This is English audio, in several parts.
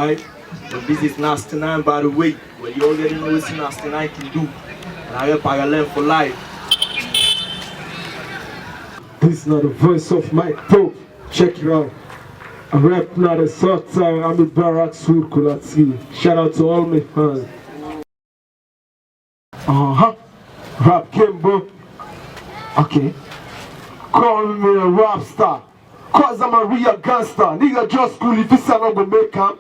right? But this is Nasty 9, by the way. Well, you already know what Nasty 9 can do. And I rap Parallel for life. This is not the voice of Mike Pope. Check it out. I rap not a short time. I'm in Barak Sur Kulati. Shout out to all my fans. Rap Kimbo. Okay. Call me a rap star. Cause I'm a real gangster. Nigga just cool if it's not gonna make camp.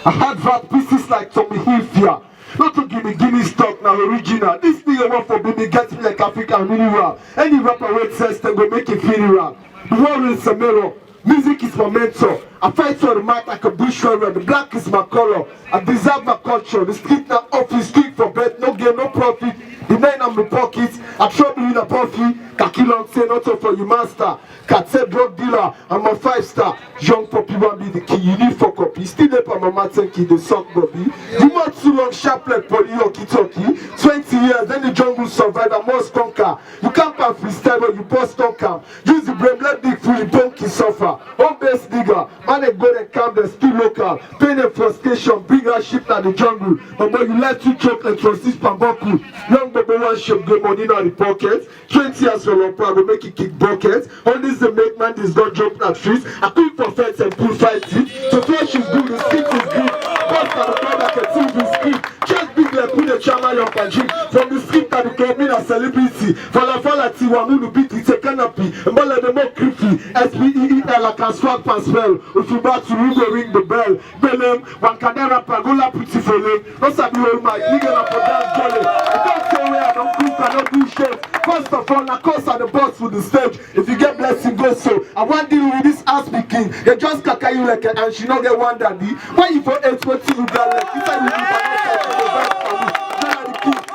I had rap pieces like Tommy Hilfiger. Not to give me stock now original. This nigga want for me get me like African mini rap. Any rapper with sense then go make it feel rap. The world is a mirror. Music is my mentor. I fight for the mic like a bushwhacker. The black is my color. I deserve my culture. The street now office, street for bet, no gain, no profit. The nine on my pockets. I trouble in a puffy. Kaki long say not for you master. Cat said drug dealer. I'm a 5-star. Young puppy want be the key. You need for copy. Still up on my mountain key. The sock Bobby. You want too long sharp like Polly Hockey Talkie. 20 years then the jungle survive. I must conquer. You can't pass freestyle but you post conquer. Use the brain let the free donkey suffer. Home base nigga. Man they go and camp. They're still local. Pain and frustration. Bring our ship to the jungle. But boy you like to chocolate from 6 Pamboku. Young baby one ship get money in the pocket. 20 years for long go make it kick buckets. On this the make man is not jump at trees. I quick for fence and pull 5 teeth. So flesh is good, the skin is good. Boss for the club like a TV screen. Just big like put the chama young and drink. From the street to the club, me a celebrity. Fala Tiwamunu beat it's a canopy. And more like the more creepy. SPEEL like a swag pan spell. If you back to Rugo ring the bell. Belem, one canera pagola pretty for them. No sabi hold my nigga up for dance jolly. I don't say where I don't cook, I don't do shit. First of all, I cause the boss for the stage. If you get blessing, go so. I want deal with this ass speaking. They just kaka you like and she not get one daddy. Why you for 820 you got like if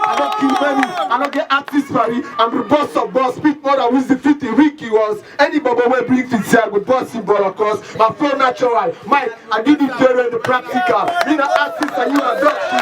I don't kill many, I don't get artist money. I'm the boss of boss. Speak more than who's the 50 Ricky was. Any bubble will bring things here with bossing ball of course. My flow natural. Mike, I did it there in the practical. Me the artist and you a dog shit.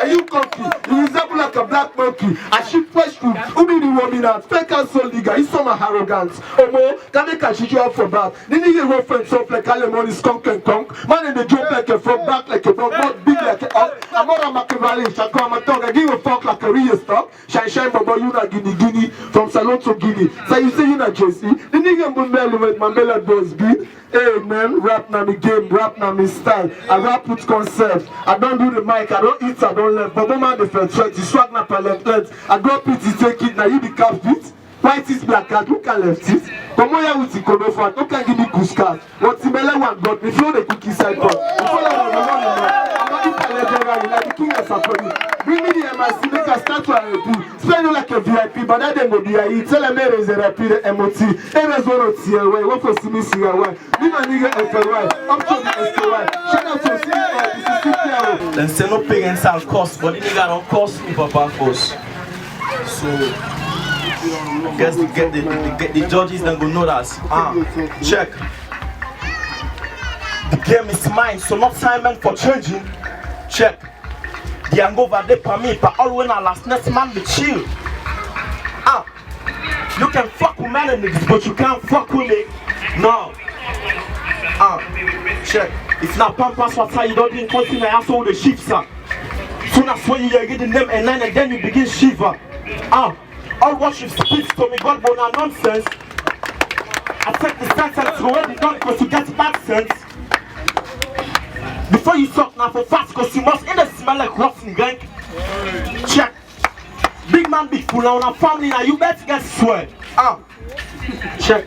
And you cocky, you resemble like a black monkey. I ship fresh food. Who be the woman out? Fake and soul nigga. You saw my arrogance. Omo, can make a shit you up for that? The nigga reference up like Alemon is conk and conk. Man in the jump like a frog, back like a frog, not big like a hawk. I'm not a Machiavelli, shall call my tongue. I give a fuck like a real stock. Shine, baba, you na Guinea, from Salon to Guinea. So you say you na Jesse. The nigga Mbele with my melody was beat. Hey man, rap na me game, rap na me style. I rap with concept. I don't do the mic, I don't eat, I don't left. But man the first threat, you swag na palette. I go pity take it, now you the cap it. White is black card, look at left it. Come on here with the Konofan, don't can give me goose card. What Timele one got me flow the cookie side pot. Before I was the one in there, I'm not even legendary, like the king of Saponi. Bring me the MIC, make a start to RP. Spend you like a VIP, but that then go be a tell them there is a rapid MOT. There is one of TLY, what for me see a one. Me my nigga FLY, I'm to the SKY. Shout out to CY, Then say no parents have cost, but the nigga don't cost me papa first. So I guess the judges then go know that. Check. The game is mine, so not time meant for changing. Check. The hangover they per me, but all when I last next man be chill. You can fuck with men in this, but you can't fuck with me. No. Check. It's not pampas water, you don't drink what's in the asshole the shifts. Soon as when you get the name and 9 and then you begin shiver. All what you speak to me, God, but not nonsense. I take the sense and throw it down because you get bad sense. Before you talk now for fast, because you must in the smell like rotten gang. Check. Big man, big fool, now on a family, now you better get sweat. Check.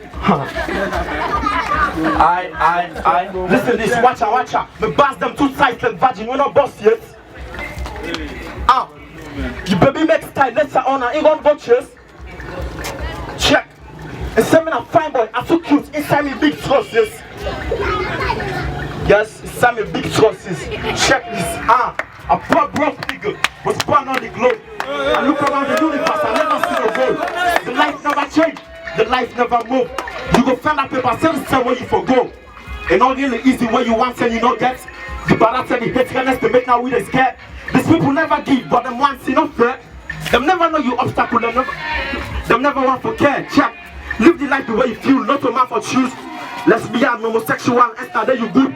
Listen this, watcha. Me bass them two sides like virgin, we not boss yet. You baby make style, let's say honor, ain't gonna go chase. Check. And say me a fine boy, I too cute, inside me big trusses. Yes, inside me big trusses. Check this, a poor broke nigga was born on the globe. I look around the universe, I never see the road. The life never change, the life never move. You go find that paper, same the same way you forgo. And all really easy way you want and you not get. The balance and the hatefulness they make now we they scared. These people never give, but them want see no fair. Them never know you obstacle, them never want for care. Check. Live the life the way you feel, not a man for choose. Lesbian, homosexual, and then you good.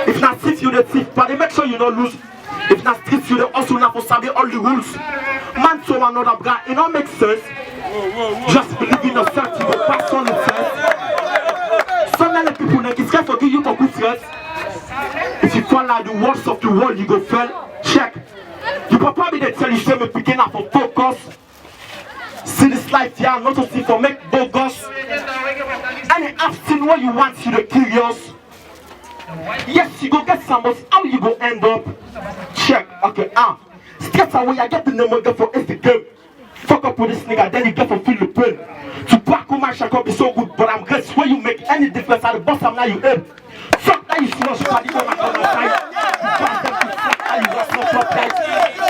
If not thief, you the thief, but they make sure you don't lose. If not street, you the also not for sabi all the rules. Man so another guy, it don't make sense. Just believe in yourself, you will pass on the sense. So many people like it's going to forgive you for good stress. If you fall like the worst of the world, you go fail. Check. You probably they tell you say me picking up for focus. See this life here, not to see for make bogus. Any action what you want, you the curious. Yes, you go get some, but how you go end up? Check. Okay, straight away I get the number for every game. Fuck up with this nigga, then you get for feel the pain. To back on my shack up be so good, but I'm glad where you make any difference at the bottom now you aim. Fuck that you smash party on my side. You pass them to fuck how you was not top tight.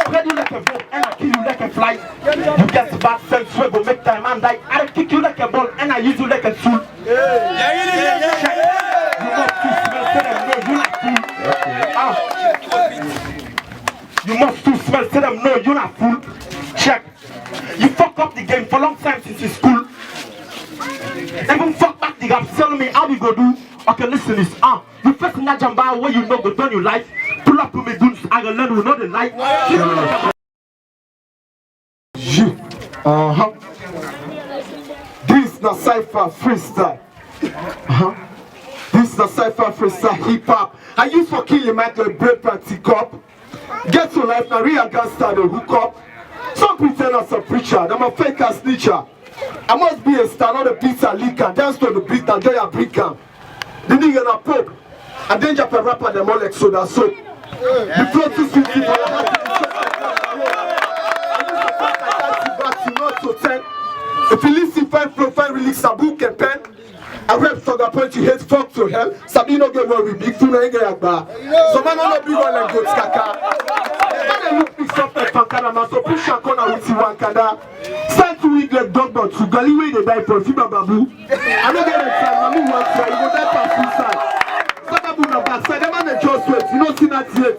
Spread you like a vote and I kill you like a fly. You get the bad sense where go make time and die. I kick you like a ball and I use you like a tool. You must too smell, say them no, you not fool. You must too smell, say them no, you not fool. Check. You fuck up the game for a long time since you school. Even fuck back the gap, tell me how we go do. Okay, listen this. You first in that jamba where you know go done your life. Pull up with me dudes, I gonna learn we know the life. This na cypher freestyle. This na cypher freestyle hip hop. I used for kill him at the break practice up. Get to life now, real gangster the hook up. Some pretend as a preacher, I'm a fake ass snitcher. I must be a star, not a pizza leaker. Dance to the beat and joy a bricker. The nigga na poke. A danger per rapper, them all like soda soap. The flow too sweet for your heart. If you listen, find profile, release a book and pen. I rap Sugar Punch, you hate fuck to hell. Sabi no get worry, big fool ain't get bar. So man on a big one like goats kaka. Man look big stuff like Pankana, man so push a corner with you one kada. Start to weak like dog but to Galiway they die for Fiba Babu. I don't get it, son, mommy wants to, you go die for suicide. Sakabu na backside, the man just wait, you don't see that yet.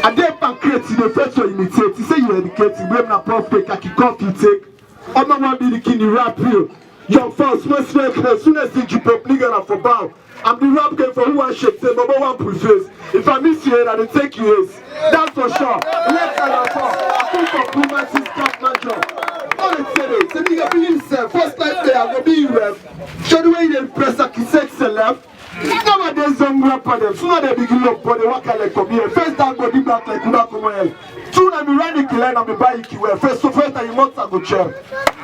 And then pancreas, you the first one imitate. You say you educate, you blame na prof take, I kick off you take. I'm not one be the king, you rap real. Young folks, most as soon as the J-pop nigga na for bow. I'm the rap game for who one shake, say, but one preface. If I miss you, I will take you ace. That's for sure. Let's go for. I think for Puma, this top man job. All the say, say nigga be himself. First life there, I go be ref. Show the way they press a kiss left. Nowadays, young rapper them. Sooner they begin up, but they walk like come here. First time go deep back like Kuna Kumael. Soon I be running the line, I be buying kiwi. First time you must go chair.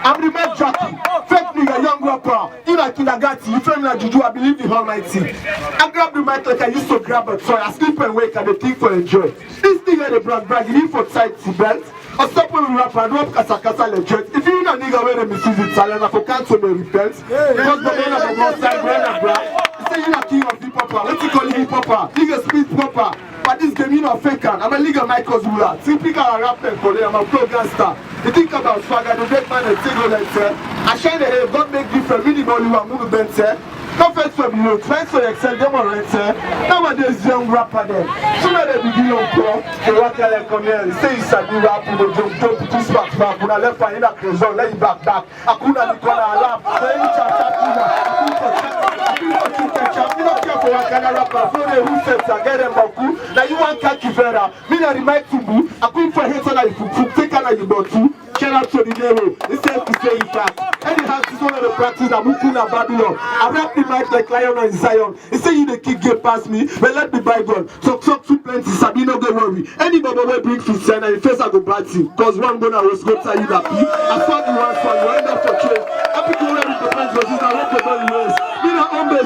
I'm the man jockey. Fake nigga, young rapper. In a kindergarten, you feel like Juju, I believe the Almighty. I grab the mic like I used to grab a toy. I sleep and wake and they think for enjoy. This nigga they brag, you need for tight to belt. Or stop when we rap and drop kasa legit. If you know a nigga where they misuse it, talent, I for cancel me repent. Because the man of the one side, when I brag. Say you are king of hip hop. What you call hip hop? Nigga speed proper. But this game you know faker. I'm a legal Michael's ruler. Typical rap and for I'm a pro gangster. You think about swagger, the great man and take like say. I shine the hair, God make different. Minimal you are movement say. Don't first from you, try to excel them on right say. Nowadays young rapper them. Sooner they begin on pro. They walk like come here. Say you said you rap with the jump to spark back. When I left my inner closet, let you back. I couldn't be corner laugh. Then you you don't care for one kind of rapper. For the who says I get them baku. Now you want Kaki Vera. Me na remind Tumbu. I couldn't for hate on you. Take on you got to. Shout out to the Nero. It's safe to say in fact. Anyhow, this is one of the practice that Mukuna Babylon. I rap the mic like Lion and Zion. He say you the kick get past me. But let me bygone. Talk too plenty. Sabino don't worry. Any baba will bring food and in face I go bad team. Cause one gonna was go tell you that I found the one song. You end up for trade. Happy to already defense versus I want to go the race.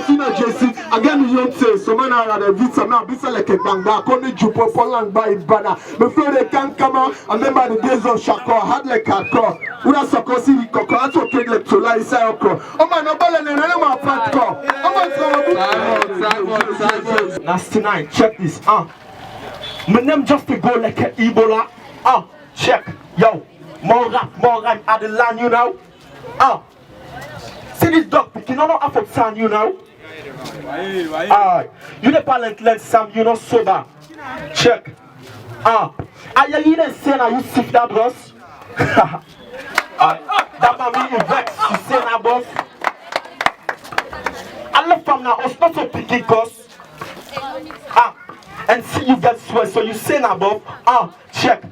Sina JC, again you don't say, so man are the visa now, visa like a banga, only Jupo, Poland by banner. Before they can come out, I remember the days of Shako, had like a car. Una Sokosi, Coco, I took it like to lie, Sayoko. Oh man, no ball and I'm a part car. Oh my Nasty 9, check this, my name just to go like an Ebola. Check, yo, more rap, at the land, you know. See this dog picking on half of sand, you know. You the talent lens Sam, you know sober. Check. Are you even saying are you sick that boss? That man me vex, you say na boss. I left from now, it's not so picky cause. And see you get sweat, so you say above, check,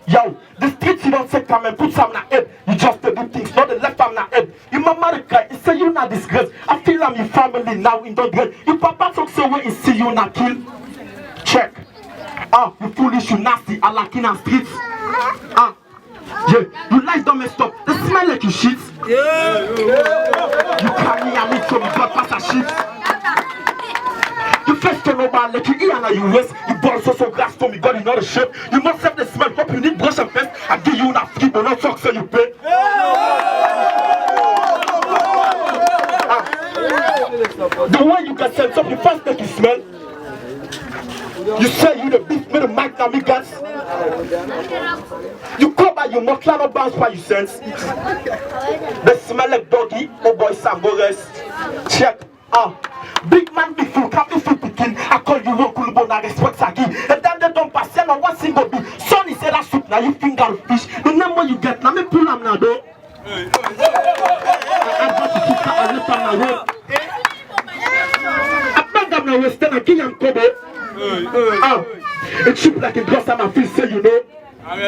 yo, the streets you don't say come and put some in the head, you just do things, not the left from the head. You mama cry, you say you not disgrace, I feel I'm your family now in the grade. You papa talk so way, you see you not kill, check, you foolish, you nasty, I like in the streets, yeah, you lies don't mess up, they smell like you shit, you carry a meat from God pass a shit. You first turn over, let you eat and you waste. You borrow so grass for me, God in all the shape. You must have the smell, hope you need brush and paste. I give you enough free, but not talk so you pay. The way you can sense up, you first take you smell. You say you the beef, me the mic, now me guns. You come by your mouth, no bounce by your sense. They smell like doggy, oh boy, Sam, go rest. Check, big man, big fool, can't be fool picking. I call you one cool bone, I respect Saki. And then they don't pass on one single bit. Sonny said that soup, now you finger of fish. The number you get, now me pull them now though. I got to keep that on my road. I beg them now, Western, I give them Kobe. It's cheap like a glass, and I feel say you know.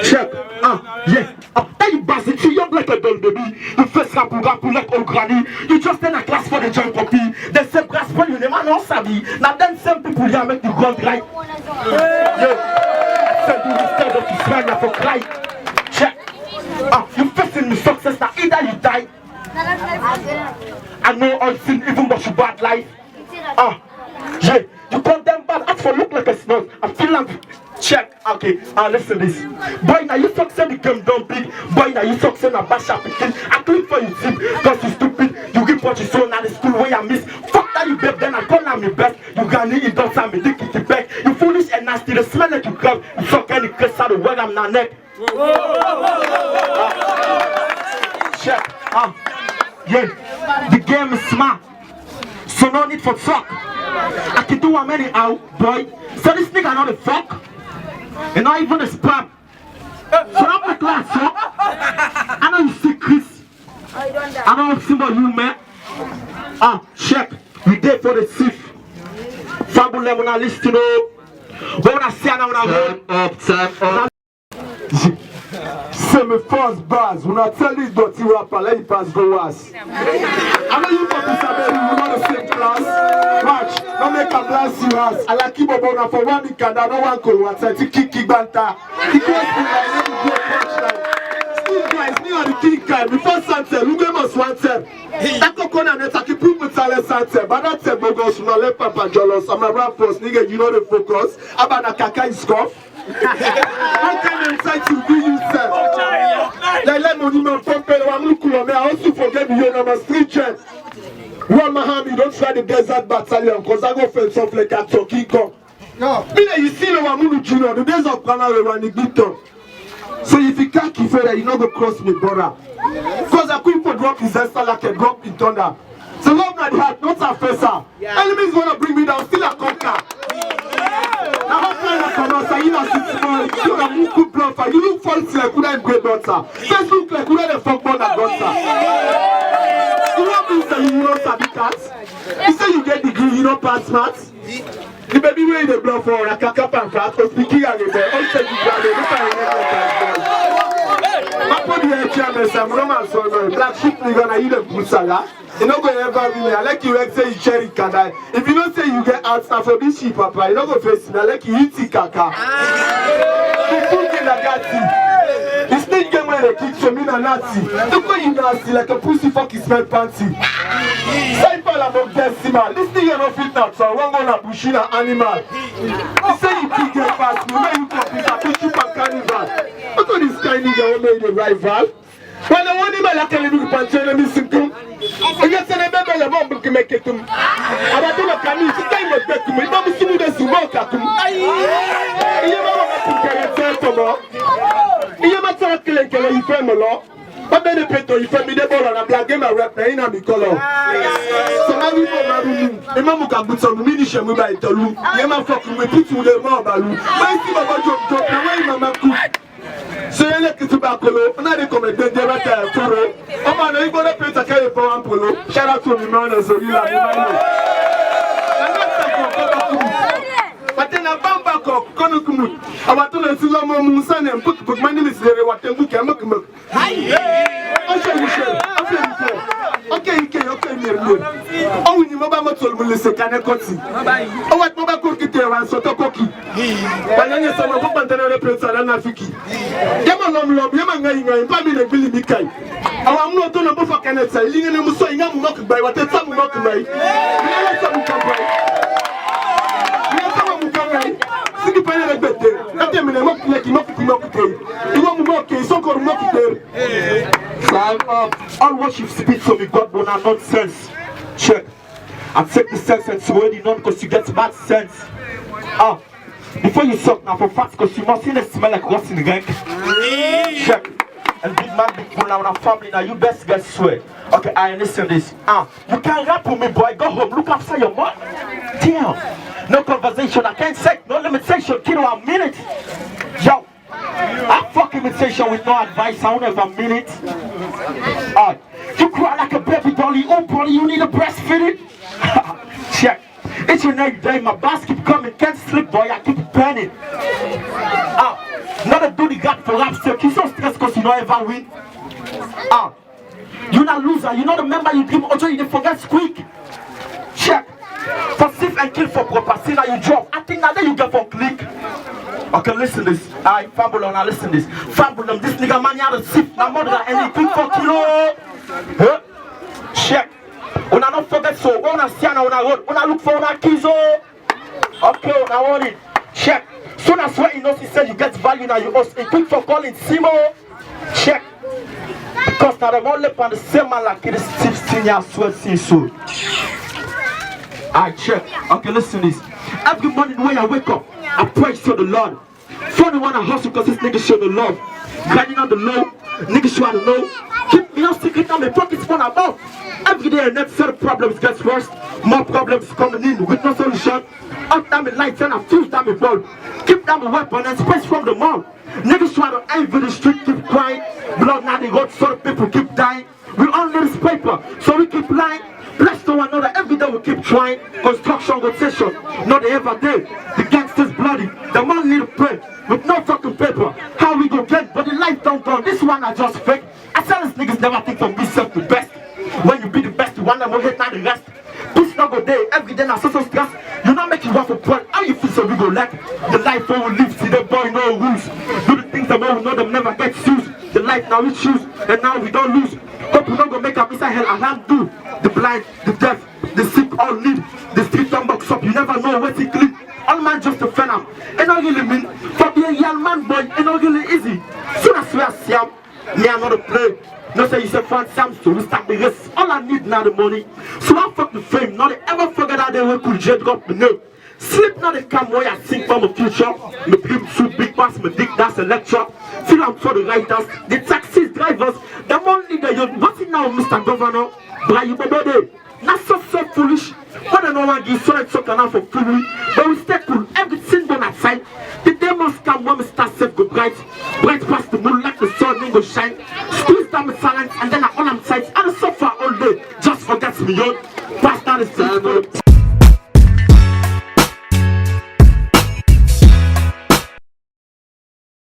Check, yeah. Then you buzz it, you young like a doll baby. You first rap like old granny. You just in a class for the joint copy. They say brass for you, never know sabi. Now then some people here make you run right. Yeah. Send you instead of to smile now for cry. Check. You first in the success now either you die. I know all sin even but you bad life. Yeah. You condemn bad, ask for look like a snot. I feel like check, okay, listen this. Boy, now you success become dumb big. Boy, now you success na bash up again. I click for you tip, cause you stupid. You give what you saw now the school where I miss. Fuck that you babe, then I call on me best. You gonna need it, don't tell me, dick it back. You foolish and nasty, the smell like you come. You suck any curse out of where I'm not neck. Check, yeah, the game is smart. So no need for talk. I can do one anyhow, boy. So this nigga not the fuck. And not even a spam. So I'm the class, so I know you see Chris. I know see about you, man. Check. We there for the thief. Fabulous when I listen to. When I say I know time up. Say me first bars, when I tell this dirty rapper, let it pass go us. I know you fucking Saberi, we want the same class. Watch, don't make a blast you ass. I like keep up on for one week and I don't want to go outside to kick banta. He goes to my name to do a punchline. Still guys, me on the king card, before sunset, look at us one time. That coconut net, I keep proving silent sunset, but that's a bogus, no let Papa Jolos. I'm a rap post, nigga, you know the focus. About a kaka is scoff. How can you try to be yourself? Like let money man pump it, I'm looking on me. I also forget you, I'm a street gent. One Mahami, don't try the desert battalion, cause I go feel soft like a King Kong. No. You see the Wamunu Junior, the days of Panama when you beat them. So if you can't keep it, you know go cross me, brother. Cause I couldn't drop his ass like a drop in thunder. So love not the heart, not a face. Enemies wanna bring me down, still a conquer. Now how can I come out? You know, you're a good bluffer. You look false like you ain't great daughter. Just look like you ain't a fuck more than daughter. You know that you don't study cats. You say you get degree, you don't pass maths. The baby way the bluff for a cap and flat, or speaking at the boy. Also, you got it. Look at it. I put the chairman, some romance on the black sheep, you're gonna eat a pusala. You don't go ever be me. I like you say you cherry kada. If you don't say you get out stuff for this sheep, papa, you don't go face me. I like you eat kaka. You put in a Nazi. You still get where they kick so me na Nazi. Look where you nasty like a pussy fucking smell panty. Say for a mock decimal. This thing you're not fit now, so I won't go na bushing an animal. You say you kick your fast, me where you compete, I put you for carnival. Look at this kind nigga who made a rival. When I want him, I like a little panty, let me sing to him. And you say, I want to make it to him. I want to look at me, it's time to get to me. Don't be seeing this smoke at him. You know what I'm saying to me? You know what I'm saying to you from a law? But then the peto, you from me the ball and I'm black game and rap, in a color. So now we go, my room. The man who can put some munition with my tolu. The man fucking with people with the mouth balloon. Why is he about job? Now why is my man cook? So you like to tobacco, now they come and then they right there for it. I'm on you gonna pay to carry power polo? Shout out to me, man, so you like but then a bamba cock, Konukumu. I want to let you know Musan and put my name is there. What the book and look. Okay, oh, you mobile told me, listen, can I cut you? Oh, what mobile cookie there and sort of cookie? But then you saw a book and the prince and Nafiki. Yaman love, Yaman, Pammy and Billy Mikai. I'm not on a buffer cannon, leaving them so young mock by what the time mock by. All what you speak to me, God, will not nonsense. Check. And take the sense and swear the none because you get bad sense. Before you suck now for facts, because you must see the smell like what's in the gang. Check. And big man, big fool now in our family now, you best get swear. Okay, I understand this. You can't rap with me, boy. Go home, look after your mom. Damn. No conversation, I can't say, no limitation, kid, 1 minute. Yo, I fuck imitation with no advice, I won't have a minute. You cry like a baby dolly, oh buddy, you need a breastfeeding? Check. It's your next day, my boss keep coming, can't sleep, boy, I keep penning. Not a duty got for rap still, you so stressed cause you don't ever win. You're not loser, you're not a member, you dream auto, you didn't forget squeak. Check. For sieve and kill for proper, now you drop. I think now then you get for click. Okay, listen this. I fumble on, listen this. Fumble them, this nigga man, you have a sieve, now more than any click for kilo. Huh? Check. When I don't forget so, when I stand on a road, when I look for a kizo. Okay, I want it. Check. Soon as what you know, he said you get value now, you also quick for calling Simo. Check. Because now they won't live on the same man like it is 16 years sweat since so. I check. Okay, listen to this. Every morning when I wake up, I praise to the Lord. Funny when I hustle because this nigga show the love. Grinding on the low, niggas show the low. Keep me on secret on my pockets when I'm out. Every day and next set of problems gets worse. More problems coming in with no solution. Up down my lights and I fuse down my ball. Keep down my weapon and space from the mall. Niggas try to envy the street, keep crying. Blood now they got so people keep dying. We all need this paper, so we keep lying. Bless to one another, every day we keep trying. Construction rotation, not the ever day. The gangsters bloody, the man need to pray. With no fucking paper, how we go get? But the life don't go, this one I just fake. I tell these niggas never think of myself the best. When you be the best, you want them to hate not the rest. Peace not go day, every day now so stress. You not make it worth a point, how you feel so we go like? The life where we live, see the boy no rules. Do the things that we know them never get shoes. The life now we choose, and now we don't lose. Hope we don't go make a miss hell, I do. The blind, the deaf, the sick all need. The street don't box up, you never know where to click. All man just a fan. And not really mean, for being a young man boy, and not really easy. Soon as we are Siam, me I'm not a play. No say you say France Sam, so we start the rest. All I need now the money. So I fuck the fame, not ever forget how they work with Jet got me no. Sleep not the cam where I sing from the future. My dream suit big pass, my dick that's a lecture. Feel I'm for the writers, the taxi drivers, the money that you what's it now, Mr. Governor? But you body. Not so foolish. What I know I give so for free. But